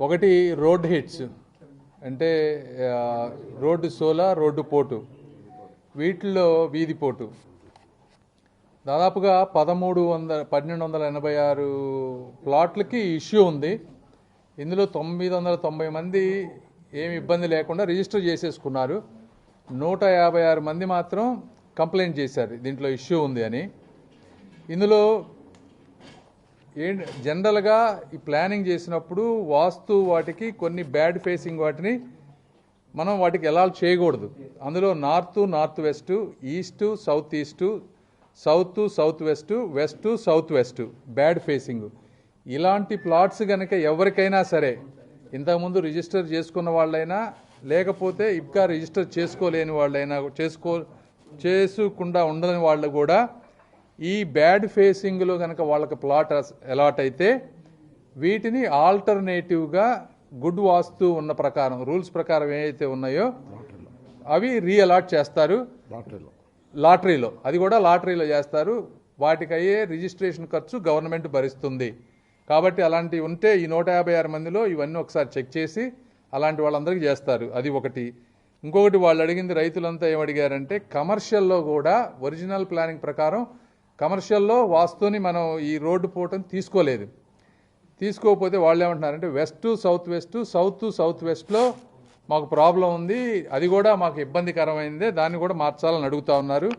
ఒకటి road hits అంటే road సోలా, road పోటు, వీటిల్లో వీధి పోటు దాదాపుగా 1286 ప్లాట్లకి ఇష్యూ ఉంది. ఇందులో 990 మంది ఏమి ఇబ్బంది లేకుండా రిజిస్టర్ చేసేసుకున్నారు. 156 మంది మాత్రం కంప్లైంట్ చేశారు దీంట్లో ఇష్యూ ఉంది అని. ఇందులో జనరల్గా ఈ ప్లానింగ్ చేసినప్పుడు వాస్తు వాటికి కొన్ని బ్యాడ్ ఫేసింగ్ వాటిని మనం వాటికి ఎలా చేయకూడదు. అందులో north west, east south east, south west, west south west bad facing. ఇలాంటి ప్లాట్స్ కనుక ఎవరికైనా సరే, ఇంతకుముందు రిజిస్టర్ చేసుకున్న వాళ్ళైనా లేకపోతే ఇంకా రిజిస్టర్ చేసుకోలేని వాళ్ళైనా చేసుకుండా ఉండని వాళ్ళు కూడా ఈ బ్యాడ్ ఫేసింగ్లో కనుక వాళ్ళకి ప్లాట్ అలాట్ అయితే వీటిని ఆల్టర్నేటివ్గా గుడ్ వాస్తు ఉన్న ప్రకారం రూల్స్ ప్రకారం ఏవైతే ఉన్నాయో అవి రీఅలాట్ చేస్తారు లాటరీలో. అది కూడా లాటరీలో చేస్తారు. వాటికి అయ్యే రిజిస్ట్రేషన్ ఖర్చు గవర్నమెంట్ భరిస్తుంది. కాబట్టి అలాంటివి ఉంటే ఈ 156 మందిలో ఇవన్నీ ఒకసారి చెక్ చేసి అలాంటి వాళ్ళందరికీ చేస్తారు. అది ఒకటి. ఇంకొకటి వాళ్ళు అడిగింది, రైతులంతా ఏమడిగారంటే కమర్షియల్లో కూడా ఒరిజినల్ ప్లానింగ్ ప్రకారం కమర్షియల్లో వాస్తుని మనం ఈ రోడ్డు పోవటం తీసుకోకపోతే వాళ్ళు ఏమంటున్నారంటే వెస్ట్ సౌత్ వెస్ట్, సౌత్ వెస్ట్లో మాకు ప్రాబ్లం ఉంది, అది కూడా మాకు ఇబ్బందికరమైందే, దాన్ని కూడా మార్చాలని అడుగుతా ఉన్నారు.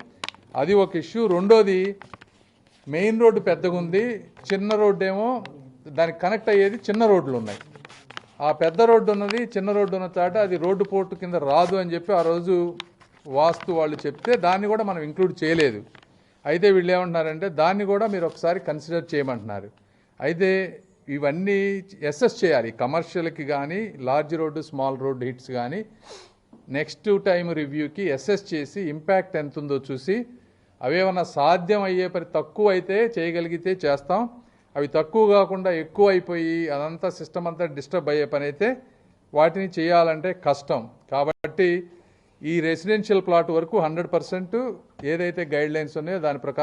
అది ఒక ఇష్యూ. రెండోది, మెయిన్ రోడ్డు పెద్దగా ఉంది, చిన్న రోడ్డు ఏమో దానికి కనెక్ట్ అయ్యేది చిన్న రోడ్లు ఉన్నాయి. ఆ పెద్ద రోడ్డు ఉన్నది చిన్న రోడ్డు ఉన్న చాట అది రోడ్డు పోర్టు కింద రాదు అని చెప్పి ఆ రోజు వాస్తు వాళ్ళు చెప్తే దాన్ని కూడా మనం ఇంక్లూడ్ చేయలేదు. అయితే వీళ్ళు ఏమంటున్నారంటే దాన్ని కూడా మీరు ఒకసారి కన్సిడర్ చేయమంటున్నారు. అయితే ఇవన్నీ అసెస్ చేయాలి. కమర్షియల్కి కానీ large road small road hits కానీ నెక్స్ట్ టైం రివ్యూకి అసెస్ చేసి ఇంపాక్ట్ ఎంత ఉందో చూసి అవేమన్నా సాధ్యం అయ్యే పని తక్కువ అయితే చేయగలిగితే చేస్తాం. అవి తక్కువ కాకుండా ఎక్కువ అయిపోయి అదంతా సిస్టమ్ అంతా డిస్టర్బ్ అయ్యే పని అయితే వాటిని చేయాలంటే కష్టం. కాబట్టి ఈ రెసిడెన్షియల్ ప్లాట్ వరకు 100% ఏదైతే గైడ్ లైన్స్ ఉన్నాయో దాని ప్రకారం